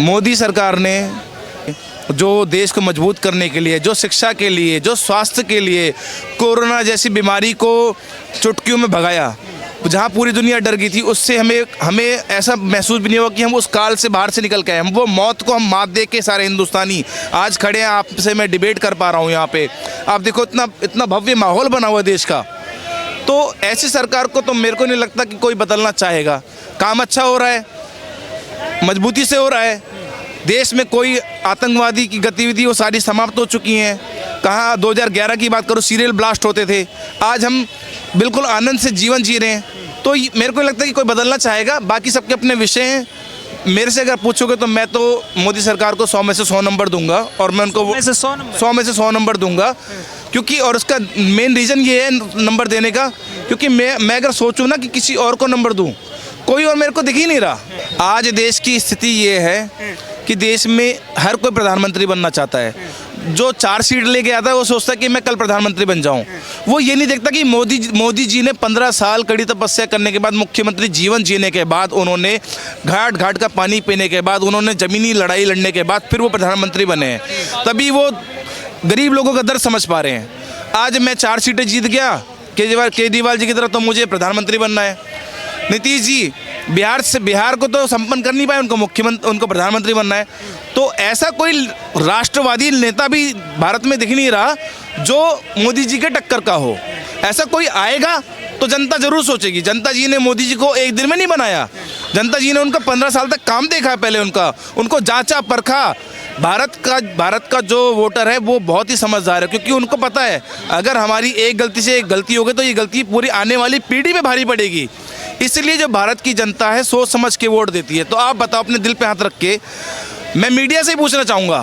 मोदी सरकार ने जो देश को मजबूत करने के लिए, जो शिक्षा के लिए, जो स्वास्थ्य के लिए कोरोना जैसी बीमारी को चुटकियों में भगाया, जहाँ पूरी दुनिया डर गई थी, उससे हमें ऐसा महसूस भी नहीं हुआ कि हम उस काल से बाहर से निकल के आए। हम वो मौत को हम मात दे के सारे हिंदुस्तानी आज खड़े हैं, आपसे मैं डिबेट कर पा रहा हूँ यहाँ पे। आप देखो इतना भव्य माहौल बना हुआ देश का। तो ऐसी सरकार को तो मेरे को नहीं लगता कि कोई बदलना चाहेगा। काम अच्छा हो रहा है, मजबूती से हो रहा है। देश में कोई आतंकवादी की गतिविधि वो सारी समाप्त हो चुकी हैं। कहाँ 2011 की बात करो, सीरियल ब्लास्ट होते थे, आज हम बिल्कुल आनंद से जीवन जी रहे हैं। तो मेरे को लगता है कि कोई बदलना चाहेगा। बाकी सबके अपने विषय हैं। मेरे से अगर पूछोगे तो मैं तो मोदी सरकार को 100 में से 100 नंबर दूंगा, और मैं उनको 100 में से 100 नंबर दूंगा। क्योंकि और उसका मेन रीज़न ये है नंबर देने का, क्योंकि मैं अगर सोचूं ना कि किसी और को नंबर दूं, कोई और मेरे को दिख ही नहीं रहा। आज देश की स्थिति ये है कि देश में हर कोई प्रधानमंत्री बनना चाहता है। जो 4 सीट लेके आता है वो सोचता है कि मैं कल प्रधानमंत्री बन जाऊं। वो ये नहीं देखता कि मोदी जी ने 15 साल कड़ी तपस्या करने के बाद, मुख्यमंत्री जीवन जीने के बाद, उन्होंने घाट घाट का पानी पीने के बाद, उन्होंने ज़मीनी लड़ाई लड़ने के बाद फिर वो प्रधानमंत्री बने हैं। तभी वो गरीब लोगों का दर्द समझ पा रहे हैं। आज मैं 4 सीटें जीत गया, केजरीवाल जी की तरह, तो मुझे प्रधानमंत्री बनना है। नीतीश जी बिहार को तो संपन्न कर नहीं पाए, उनको प्रधानमंत्री बनना है। तो ऐसा कोई राष्ट्रवादी नेता भी भारत में दिख नहीं रहा जो मोदी जी के टक्कर का हो। ऐसा कोई आएगा तो जनता जरूर सोचेगी। जनता जी ने मोदी जी को एक दिन में नहीं बनाया। जनता जी ने उनका 15 साल तक काम देखा है, पहले उनको जांचा परखा। भारत का जो वोटर है वो बहुत ही समझदार है, क्योंकि उनको पता है अगर हमारी एक गलती से एक गलती हो गई तो ये गलती पूरी आने वाली पीढ़ी पे भारी पड़ेगी। इसलिए जो भारत की जनता है सोच समझ के वोट देती है। तो आप बताओ, अपने दिल पे हाथ रख के मैं मीडिया से पूछना चाहूँगा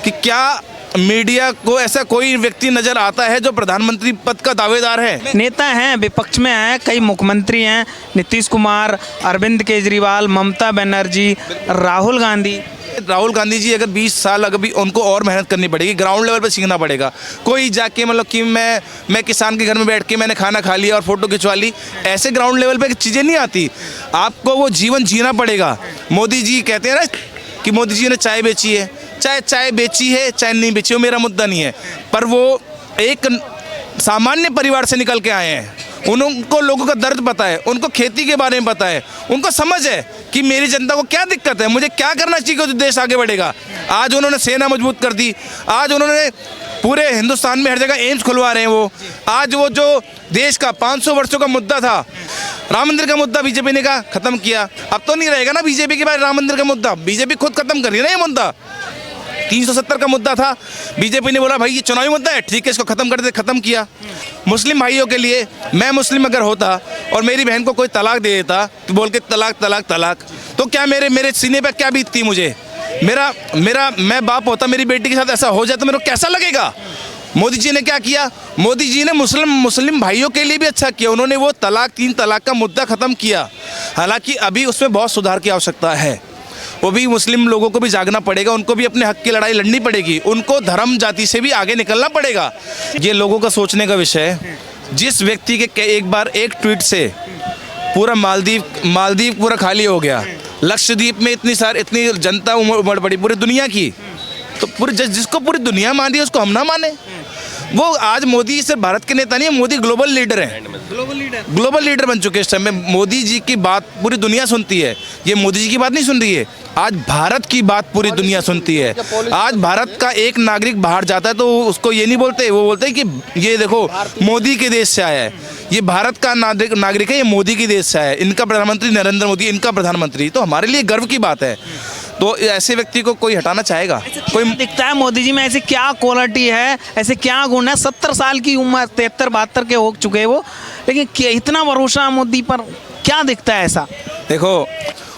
कि क्या मीडिया को ऐसा कोई व्यक्ति नज़र आता है जो प्रधानमंत्री पद का दावेदार है? नेता हैं, विपक्ष में हैं, कई मुख्यमंत्री हैं, नीतीश कुमार, अरविंद केजरीवाल, ममता बनर्जी, राहुल गांधी जी। अगर 20 साल अगर भी उनको और मेहनत करनी पड़ेगी, ग्राउंड लेवल पे सीखना पड़ेगा। कोई जाके मतलब कि मैं किसान के घर में बैठ के मैंने खाना खा लिया और फोटो खिंचवा ली, ऐसे ग्राउंड लेवल पे चीज़ें नहीं आती। आपको वो जीवन जीना पड़ेगा। मोदी जी कहते हैं ना कि मोदी जी ने चाय बेची है, चाय बेची है चाहे नहीं बेची हो, मेरा मुद्दा नहीं है, पर वो एक सामान्य परिवार से निकल के आए हैं। उनको लोगों का दर्द पता है, उनको खेती के बारे में पता है, उनको समझ है कि मेरी जनता को क्या दिक्कत है, मुझे क्या करना चाहिए कि देश आगे बढ़ेगा। आज उन्होंने सेना मजबूत कर दी। आज उन्होंने पूरे हिंदुस्तान में हर जगह एम्स खुलवा रहे हैं। वो आज वो जो देश का 500 वर्षों का मुद्दा था, राम मंदिर का मुद्दा, बीजेपी ने कहा खत्म किया। अब तो नहीं रहेगा ना बीजेपी के बाद राम मंदिर का मुद्दा, बीजेपी खुद खत्म कर रही है ना ये मुद्दा। 370 का मुद्दा था, बीजेपी ने बोला भाई ये चुनावी मुद्दा है, ठीक है इसको खत्म कर दे, खत्म किया। मुस्लिम भाइयों के लिए, मैं मुस्लिम अगर होता और मेरी बहन को कोई तलाक दे देता तो बोल के तलाक, तो क्या मेरे सीने पे क्या बीतती मुझे? मैं बाप होता, मेरी बेटी के साथ ऐसा हो जाए तो मेरे को कैसा लगेगा? मोदी जी ने क्या किया? मोदी जी ने मुस्लिम भाइयों के लिए भी अच्छा किया। उन्होंने वो 3 तलाक का मुद्दा ख़त्म किया। हालांकि अभी उसमें बहुत सुधार की आवश्यकता है। वो भी मुस्लिम लोगों को भी जागना पड़ेगा, उनको भी अपने हक की लड़ाई लड़नी पड़ेगी, उनको धर्म जाति से भी आगे निकलना पड़ेगा। ये लोगों का सोचने का विषय है। जिस व्यक्ति के एक बार एक ट्वीट से पूरा मालदीव पूरा खाली हो गया, लक्षद्वीप में इतनी जनता उमड़ पड़ी पूरी दुनिया की, तो जिसको पूरी दुनिया मान रही है उसको हम ना माने? वो आज मोदी सिर्फ भारत के नेता नहीं है, मोदी ग्लोबल लीडर हैं। ग्लोबल लीडर बन चुके हैं इस टाइम में। मोदी जी की बात पूरी दुनिया सुनती है। ये मोदी जी की बात नहीं सुन रही है, आज भारत की बात पूरी दुनिया सुनती है। आज भारत का एक नागरिक बाहर जाता है तो उसको ये नहीं बोलते, वो बोलते हैं कि ये देखो मोदी के देश से आया है, ये भारत का नागरिक है, ये मोदी के देश से आया है, इनका प्रधानमंत्री नरेंद्र मोदी, इनका प्रधानमंत्री। तो हमारे लिए गर्व की बात है। तो ऐसे व्यक्ति को कोई हटाना चाहेगा? कोई दिखता है मोदी जी में ऐसी क्या क्वालिटी है, ऐसे क्या गुण है? 70 साल की उम्र, 73-72 के हो चुके हैं वो, लेकिन इतना भरोसा मोदी पर क्या दिखता है ऐसा? देखो,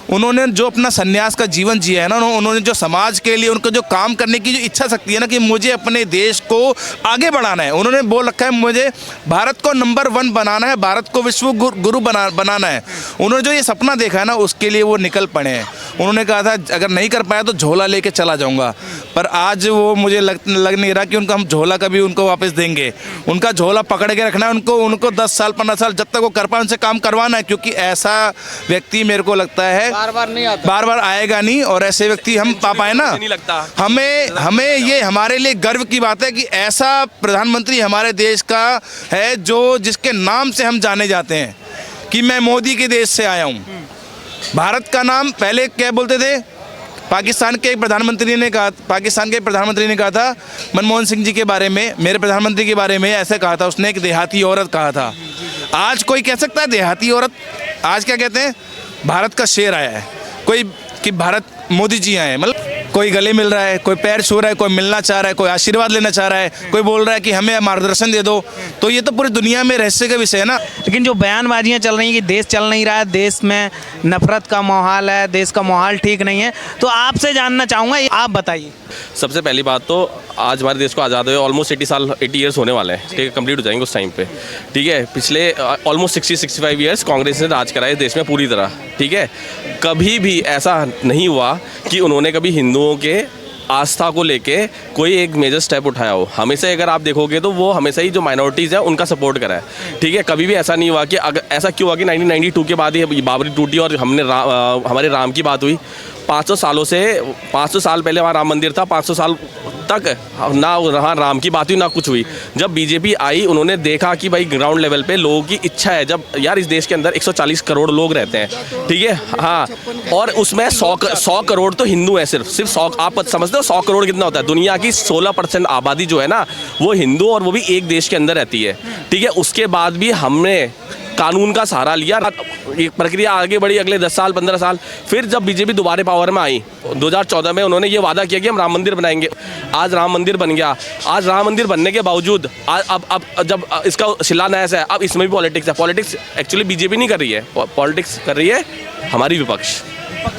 उन्होंने जो अपना सन्यास का जीवन जिया है ना, उन्होंने जो समाज के लिए उनको जो काम करने की जो इच्छा शक्ति है ना कि मुझे अपने देश को आगे बढ़ाना है, उन्होंने बोल रखा है मुझे भारत को नंबर 1 बनाना है, भारत को विश्व गुरु बनाना है। उन्होंने जो ये सपना देखा है ना, उसके लिए वो निकल पड़े हैं। उन्होंने कहा था अगर नहीं कर पाया तो झोला लेके चला जाऊंगा, पर आज वो मुझे लग नहीं रहा कि उनका हम झोला कभी उनको वापस देंगे। उनका झोला पकड़ के रखना है, उनको 10 साल 15 साल जब तक वो कर पाए उनसे काम करवाना है, क्योंकि ऐसा व्यक्ति मेरे को लगता है बार बार आएगा नहीं, और ऐसे व्यक्ति हम पा पाए ना, नहीं लगता। हमें ये हमारे लिए गर्व की बात है कि ऐसा प्रधानमंत्री हमारे देश का है जो जिसके नाम से हम जाने जाते हैं कि मैं मोदी के देश से आया हूँ। भारत का नाम पहले क्या बोलते थे, पाकिस्तान के प्रधानमंत्री ने कहा था मनमोहन सिंह जी के बारे में, मेरे प्रधानमंत्री के बारे में ऐसे कहा था उसने, एक देहाती औरत कहा था। आज कोई कह सकता है देहाती औरत? आज क्या कहते हैं, भारत का शेर आया है कोई, कि भारत मोदी जी आए हैं। मतलब कोई गले मिल रहा है, कोई पैर छू रहा है, कोई मिलना चाह रहा है, कोई आशीर्वाद लेना चाह रहा है, कोई बोल रहा है कि हमें मार्गदर्शन दे दो, तो ये तो पूरी दुनिया में रहस्य का विषय है ना। लेकिन जो बयानबाजियां चल रही हैं कि देश चल नहीं रहा है, देश में नफरत का माहौल है, देश का माहौल ठीक नहीं है, तो आपसे जानना चाहूँगा, आप बताइए। सबसे पहली बात तो आज हमारे देश को आज़ाद हुए ऑलमोस्ट 80 ईयर्स होने वाले हैं, ठीक है, कंप्लीट हो जाएंगे उस टाइम पे, ठीक है। पिछले ऑलमोस्ट 60-65 ईयर्स कांग्रेस ने राज कराया देश में पूरी तरह, ठीक है। कभी भी ऐसा नहीं हुआ कि उन्होंने कभी हिंदुओं के आस्था को लेके कोई एक मेजर स्टेप उठाया हो। हमेशा अगर आप देखोगे तो वो हमेशा ही जो माइनॉरिटीज़ हैं उनका सपोर्ट करा है, ठीक है। कभी भी ऐसा नहीं हुआ कि अगर ऐसा क्यों हुआ कि 1992 के बाद ही बाबरी टूटी और हमारे राम की बात हुई। 500 साल पहले वहाँ राम मंदिर था, 500 साल तक ना वहाँ राम की बात हुई ना कुछ हुई। जब बीजेपी आई उन्होंने देखा कि भाई ग्राउंड लेवल पे लोगों की इच्छा है, जब यार इस देश के अंदर 140 करोड़ लोग रहते हैं, ठीक है, हाँ, और उसमें 100 करोड़ तो हिंदू हैं, सिर्फ 100। आप समझते हो 100 करोड़ कितना होता है? दुनिया की 16% आबादी जो है ना वो हिंदू, और वो भी एक देश के अंदर रहती है, ठीक है। उसके बाद भी हमने कानून का सहारा लिया, एक प्रक्रिया आगे बढ़ी अगले 10 साल 15 साल। फिर जब बीजेपी दोबारा पावर में आई 2014 में, उन्होंने ये वादा किया कि हम राम मंदिर बनाएंगे। आज राम मंदिर बन गया। आज राम मंदिर बनने के बावजूद अब जब इसका शिलान्यास है, अब इसमें भी पॉलिटिक्स है। पॉलिटिक्स एक्चुअली बीजेपी नहीं कर रही है, पॉलिटिक्स कर रही है हमारी विपक्ष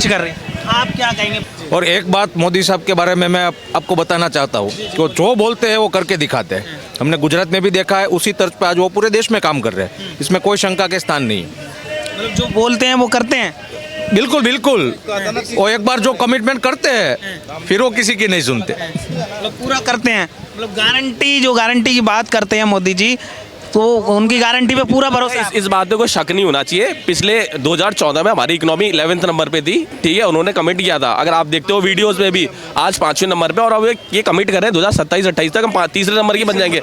कर रही है। आप क्या कहेंगे? और एक बात मोदी साहब के बारे में मैं आपको बताना चाहता हूँ कि वो जो बोलते हैं वो करके दिखाते हैं। हमने गुजरात में भी देखा है, उसी तर्ज पे आज वो पूरे देश में काम कर रहे हैं, इसमें कोई शंका के स्थान नहीं है। मतलब जो बोलते हैं वो करते हैं। बिल्कुल बिल्कुल, वो एक बार जो कमिटमेंट करते हैं फिर वो किसी की नहीं सुनते, मतलब पूरा करते हैं। मतलब गारंटी की बात करते हैं मोदी जी, तो उनकी गारंटी पे पूरा भरोसा। इस बात पे कोई शक नहीं होना चाहिए। पिछले 2014 में हमारी इकोनॉमी 11वें नंबर पे थी, ठीक है, उन्होंने कमिट किया था। अगर आप देखते हो वीडियोस में भी आज 5वें नंबर पे, और अब ये कमिट कर रहे हैं 2027-28 तक हम तीसरे नंबर की बन जाएंगे,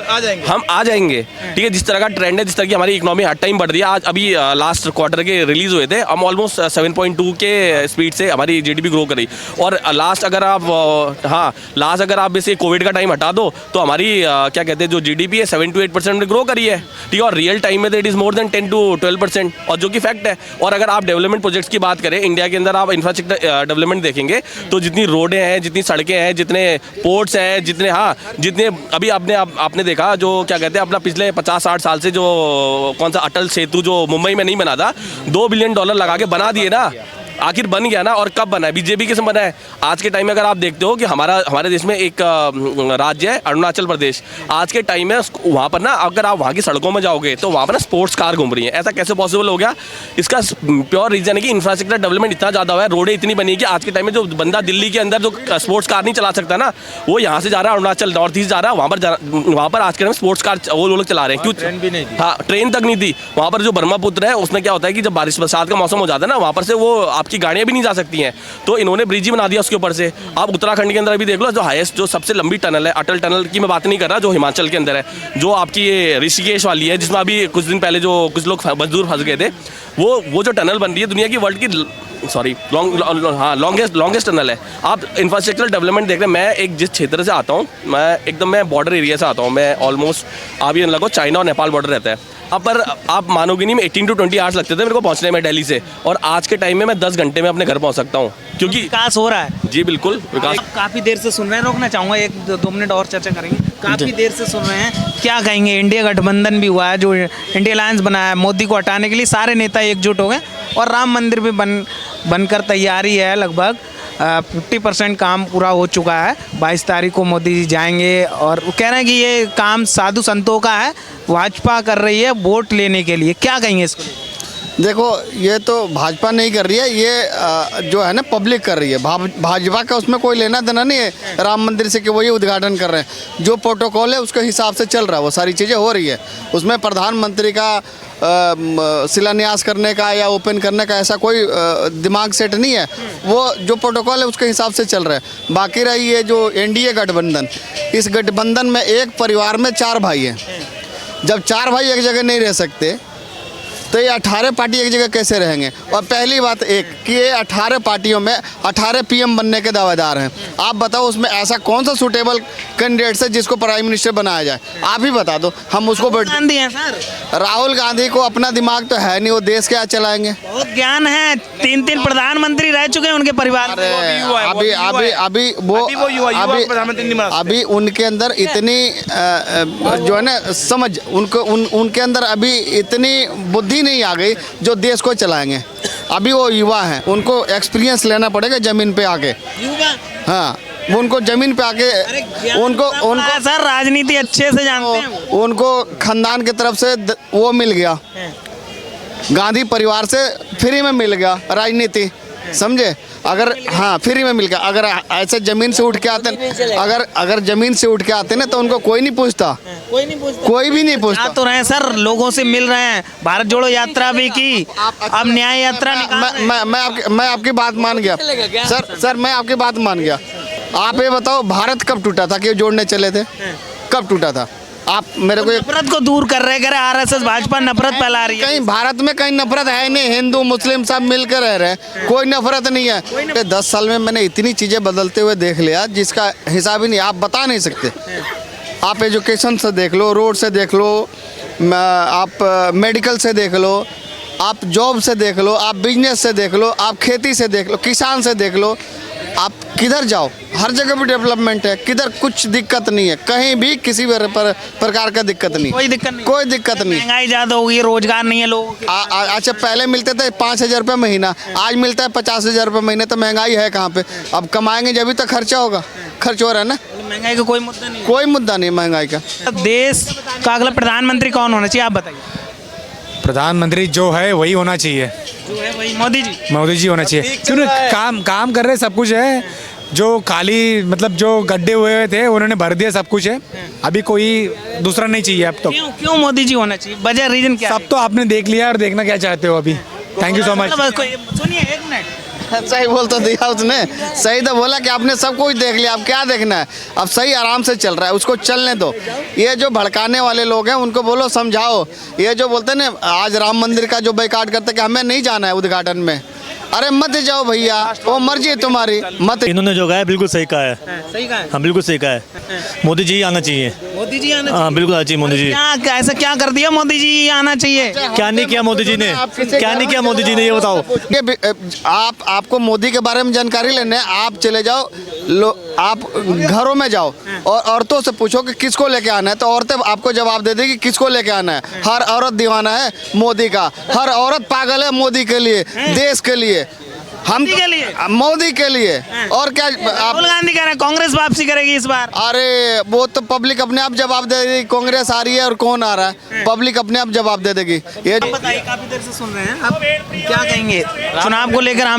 हम आ जाएंगे, ठीक है। जिस तरह का ट्रेंड है, जिस तरह की हमारी इकोनॉमी हर टाइम बढ़ रही है, आज अभी लास्ट क्वार्टर के रिलीज हुए थे, हम ऑलमोस्ट 7.2 के स्पीड से हमारी GDP ग्रो करी। और लास्ट अगर आप वैसे कोविड का टाइम हटा दो तो हमारी क्या कहते हैं जो GDP है 7 to 8% में ग्रो करी है, ठीक है। और रियल टाइम में तो it is more than 10 to 12%, और जो कि फैक्ट है। और अगर आप डेवलपमेंट प्रोजेक्ट्स की बात करें इंडिया के अंदर, आप इंफ्रास्ट्रक्चर डेवलपमेंट देखेंगे तो जितनी रोडें हैं, जितनी सड़कें हैं, जितने पोर्ट्स हैं, जितने अभी आपने देखा जो क्या कहते हैं अपना पिछले 50-60 साल से जो कौन सा अटल सेतु जो मुंबई में नहीं बना था, $2 बिलियन लगा के बना दिए ना, आखिर बन गया ना। और कब बना है? बीजेपी के समय बना है। आज के टाइम में अगर आप देखते हो कि हमारे देश में एक राज्य है अरुणाचल प्रदेश, आज के टाइम में वहाँ पर ना अगर आप वहाँ की सड़कों में जाओगे तो वहाँ पर ना स्पोर्ट्स कार घूम रही हैं। ऐसा कैसे पॉसिबल हो गया? इसका प्योर रीजन है कि इंफ्रास्ट्रक्चर डेवलपमेंट इतना ज़्यादा हुआ है, रोडें इतनी बनी है कि आज के टाइम में जो बंदा दिल्ली के अंदर जो स्पोर्ट्स कार नहीं चला सकता ना, वो यहाँ से जा रहा है अरुणाचल नॉर्थ ईस्ट जा रहा है, वहाँ पर आज के टाइम स्पोर्ट्स कार वो लोग चला रहे हैं। क्यों? ट्रेन भी नहीं थी। हाँ, ट्रेन तक नहीं थी। वहाँ पर जो ब्रह्मपुत्र है उसमें क्या होता है कि जब बरसात का मौसम हो जाता है ना, वहाँ पर से वो आपकी गाड़ियाँ भी नहीं जा सकती हैं, तो इन्होंने ब्रिज ही बना दिया उसके ऊपर से। आप उत्तराखंड के अंदर अभी देख लो, जो हाईएस्ट जो सबसे लंबी टनल है, अटल टनल की मैं बात नहीं कर रहा, जो हिमाचल के अंदर है, जो आपकी ये ऋषिकेश वाली है, जिसमें अभी कुछ दिन पहले जो कुछ लोग मजदूर फंस गए थे, वो जो टनल बन रही है दुनिया की वर्ल्ड की लॉन्गेस्ट टनल है। आप इंफ्रास्ट्रक्चर डेवलपमेंट देख रहे हैं। मैं एक जिस क्षेत्र से आता हूँ, मैं बॉर्डर एरिया से आता हूँ, मैं ऑलमोस्ट आप ये लगो चाइना और नेपाल बॉर्डर रहता है। अब पर आप मानोगे नहीं, मैं 18 to 20 आवर्स लगते थे मेरे को पहुंचने में दिल्ली से, और आज के टाइम में मैं 10 घंटे में अपने घर पहुंच सकता हूँ, क्योंकि विकास हो रहा है। जी बिल्कुल विकास। काफ़ी देर से सुन रहे हैं, रोकना चाहूँगा, 1-2 मिनट और चर्चा करेंगे। काफ़ी देर से सुन रहे हैं, क्या कहेंगे? इंडिया गठबंधन भी हुआ है, जो इंडिया अलायंस बनाया है, मोदी को हटाने के लिए सारे नेता एकजुट हो गए, और राम मंदिर भी बनकर तैयारी है। लगभग 50% काम पूरा हो चुका है। 22 तारीख को मोदी जी जाएंगे, और वो कह रहे हैं कि ये काम साधु संतों का है, भाजपा कर रही है वोट लेने के लिए। क्या कहेंगे इसको? देखो ये तो भाजपा नहीं कर रही है, ये जो है ना पब्लिक कर रही है। भाजपा का उसमें कोई लेना देना नहीं है राम मंदिर से कि वही उद्घाटन कर रहे हैं। जो प्रोटोकॉल है उसके हिसाब से चल रहा है, वो सारी चीज़ें हो रही है। उसमें प्रधानमंत्री का शिलान्यास करने का या ओपन करने का ऐसा कोई दिमाग सेट नहीं है। वो जो प्रोटोकॉल है उसके हिसाब से चल रहा है। बाकी रही ये जो एनडीए गठबंधन, इस गठबंधन में एक परिवार में 4 भाई हैं। जब 4 भाई एक जगह नहीं रह सकते तो ये 18 पार्टी एक जगह कैसे रहेंगे। और पहली बात एक कि ये 18 पार्टियों में 18 पीएम बनने के दावेदार हैं। आप बताओ उसमें ऐसा कौन सा सूटेबल कैंडिडेट है जिसको प्राइम मिनिस्टर बनाया जाए, आप ही बता दो। हम उसको गांधी हैं सर। राहुल गांधी को अपना दिमाग तो है नहीं, वो देश क्या चलाएंगे। बहुत ज्ञान है, 3 प्रधानमंत्री रह चुके हैं उनके परिवार में। अभी उनके अंदर इतनी जो है ना समझ, उनके अंदर अभी इतनी बुद्धि नहीं आ गई जो देश को चलाएंगे। अभी वो युवा हैं, उनको एक्सपीरियंस लेना पड़ेगा ज़मीन पे आके। हाँ, वो उनको ज़मीन पे आके उनको सर राजनीति अच्छे से जानते हैं वो। उनको खानदान की तरफ से वो मिल गया, गांधी परिवार से फ्री में मिल गया राजनीति, समझे। अगर हाँ फ्री में मिल गया। अगर ऐसे ज़मीन से उठ के आते, अगर ज़मीन से उठ के आते ना तो उनको कोई नहीं पूछता, कोई भी नहीं पूछता। तो रहे सर, लोगों से मिल रहे हैं, भारत जोड़ो यात्रा भी की, अब न्याय यात्रा मैं आपकी बात मान गया सर, मैं आपकी बात मान गया। आप ये बताओ भारत कब टूटा था कि जोड़ने चले थे, कब टूटा था? आप मेरे को नफरत को दूर कर रहे हैं, आरएसएस भाजपा नफरत फैला रही है। कहीं भारत में कहीं नफरत है नहीं, हिंदू मुस्लिम सब मिलकर रह रहे हैं, कोई नफरत नहीं है। 10 साल में मैंने इतनी चीज़ें बदलते हुए देख लिया जिसका हिसाब ही नहीं, आप बता नहीं सकते। आप एजुकेशन से देख लो, रोड से देख लो, आप मेडिकल से देख लो, आप जॉब से देख लो, आप बिजनेस से देख लो, आप खेती से देख लो, किसान से देख लो, आप किधर जाओ हर जगह भी डेवलपमेंट है, किधर कुछ दिक्कत नहीं है, कहीं भी किसी भी प्रकार का दिक्कत नहीं, कोई दिक्कत नहीं। महंगाई ज़्यादा होगी, रोजगार नहीं है लोगों के। अच्छा पहले मिलते थे 5,000 रुपये महीना, आज मिलता है 50,000 रुपये महीने। तो महंगाई है कहाँ पे? अब कमाएंगे जब भी तो खर्चा होगा, खर्च हो रहा है ना। महंगाई का कोई मुद्दा नहीं, कोई मुद्दा नहीं महंगाई का। देश का अगला प्रधानमंत्री कौन होना चाहिए, आप बताइए। प्रधानमंत्री जो है वही होना चाहिए, जो है वही मोदी जी होना चाहिए। क्यों काम कर रहे, सब कुछ है। जो खाली मतलब जो गड्ढे हुए थे उन्होंने भर दिया, सब कुछ है। अभी कोई दूसरा नहीं चाहिए अब तो। क्यों मोदी जी होना चाहिए, वजह रीजन क्या? सब तो आपने देख लिया और देखना क्या चाहते हो अभी। Thank you so much. सुनिए 1 मिनट, सही बोल तो दिया उसने, सही तो बोला कि आपने सब कुछ देख लिया, अब क्या देखना है। अब सही आराम से चल रहा है, उसको चलने दो। ये जो भड़काने वाले लोग हैं उनको बोलो, समझाओ। ये जो बोलते हैं ना आज राम मंदिर का जो बाइकाट करते कि हमें नहीं जाना है उद्घाटन में, अरे मत जाओ भैया, वो मर्जी है तुम्हारी, मत। इन्होंने जो कहा है बिल्कुल सही कहा है। सही कहा है। हाँ बिल्कुल सही कहा है। मोदी जी आना चाहिए। मोदी जी आना हाँ बिल्कुल आना चाहिए मोदी जी। क्या ऐसा क्या कर दिया मोदी जी आना चाहिए? क्या नहीं किया मोदी जी ने, क्या नहीं किया मोदी जी ने, ये बताओ। आपको मोदी के बारे में जानकारी लेने, आप चले जाओ, आप घरों में जाओ और औरतों से पूछो कि किसको लेके आना है, तो औरतें आपको जवाब दे देगी किसको लेके आना है। हर औरत दीवाना है मोदी का, हर औरत पागल है मोदी के लिए, देश के लिए, हम मोदी के लिए। और क्या राहुल गांधी कह रहे हैं कांग्रेस वापसी करेगी इस बार? अरे वो तो पब्लिक अपने आप जवाब दे देगी, कांग्रेस आ रही है और कौन आ रहा है, पब्लिक अपने आप जवाब दे देगी। ये बताइए, काफी देर से सुन रहे हैं, अब क्या कहेंगे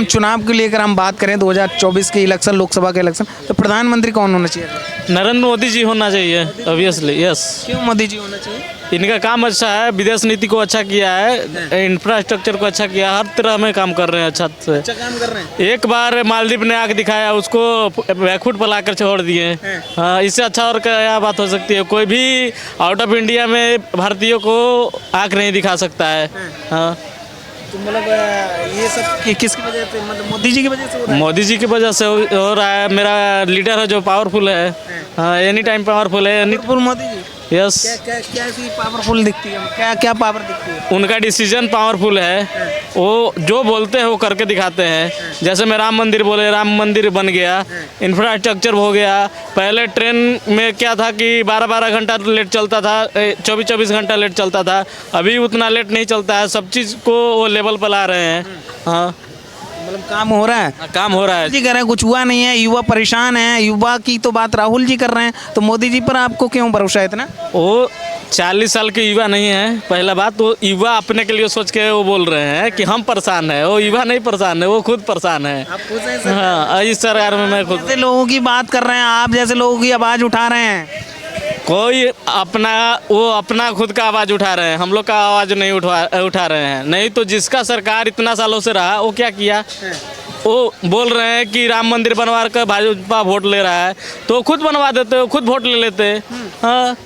चुनाव को लेकर? हम बात करें 2024 के इलेक्शन, लोकसभा के इलेक्शन, तो प्रधानमंत्री कौन होना चाहिए? नरेंद्र मोदी जी होना चाहिए ऑब्वियसली, यस। क्यों मोदी जी होना चाहिए? इनका काम अच्छा है, विदेश नीति को अच्छा किया है, इंफ्रास्ट्रक्चर को अच्छा किया, हर तरह में काम कर रहे हैं अच्छा से। अच्छा काम कर रहे हैं। एक बार मालदीव ने आके दिखाया, उसको बैकफुट पर लाकर छोड़ दिए। हाँ, इससे अच्छा और क्या बात हो सकती है? कोई भी आउट ऑफ इंडिया में भारतीयों को आँख नहीं दिखा सकता है। हाँ, तो मतलब ये सब किसकी वजह से, मतलब मोदी जी की वजह से हो रहा है? मोदी जी की वजह से हो रहा है। मेरा लीडर है जो पावरफुल है, हाँ एनी टाइम पावरफुल है। मोदी जी, यस। क्या ऐसी पावरफुल दिखती है? क्या पावर दिखती है? उनका डिसीजन पावरफुल है, वो जो बोलते हैं वो करके दिखाते हैं। जैसे मैं राम मंदिर बोले, राम मंदिर बन गया, इंफ्रास्ट्रक्चर हो गया। पहले ट्रेन में क्या था कि 12-12 घंटा लेट चलता था, 24-24 घंटा लेट चलता था, अभी उतना लेट नहीं चलता है। सब चीज़ को वो लेवल पर ला रहे हैं। हाँ मतलब काम हो रहा है, काम हो रहा है जी। कह रहे हैं कुछ हुआ नहीं है, युवा परेशान है। युवा की तो बात राहुल जी कर रहे हैं, तो मोदी जी पर आपको क्यों भरोसा है इतना? वो 40 साल के युवा नहीं है। पहला बात तो युवा अपने के लिए सोच के वो बोल रहे हैं कि हम परेशान है, वो युवा नहीं परेशान है, वो खुद परेशान है। हाँ, इस सरकार में मैं खुद जैसे लोगों की बात कर रहे हैं आप, जैसे लोगों की आवाज़ उठा रहे हैं। कोई अपना खुद का आवाज़ उठा रहे हैं, हम लोग का आवाज़ नहीं उठा रहे हैं। नहीं तो जिसका सरकार इतना सालों से रहा वो क्या किया? वो बोल रहे हैं कि राम मंदिर बनवा कर भाजपा वोट ले रहा है, तो खुद बनवा देते, खुद वोट ले लेते। हाँ,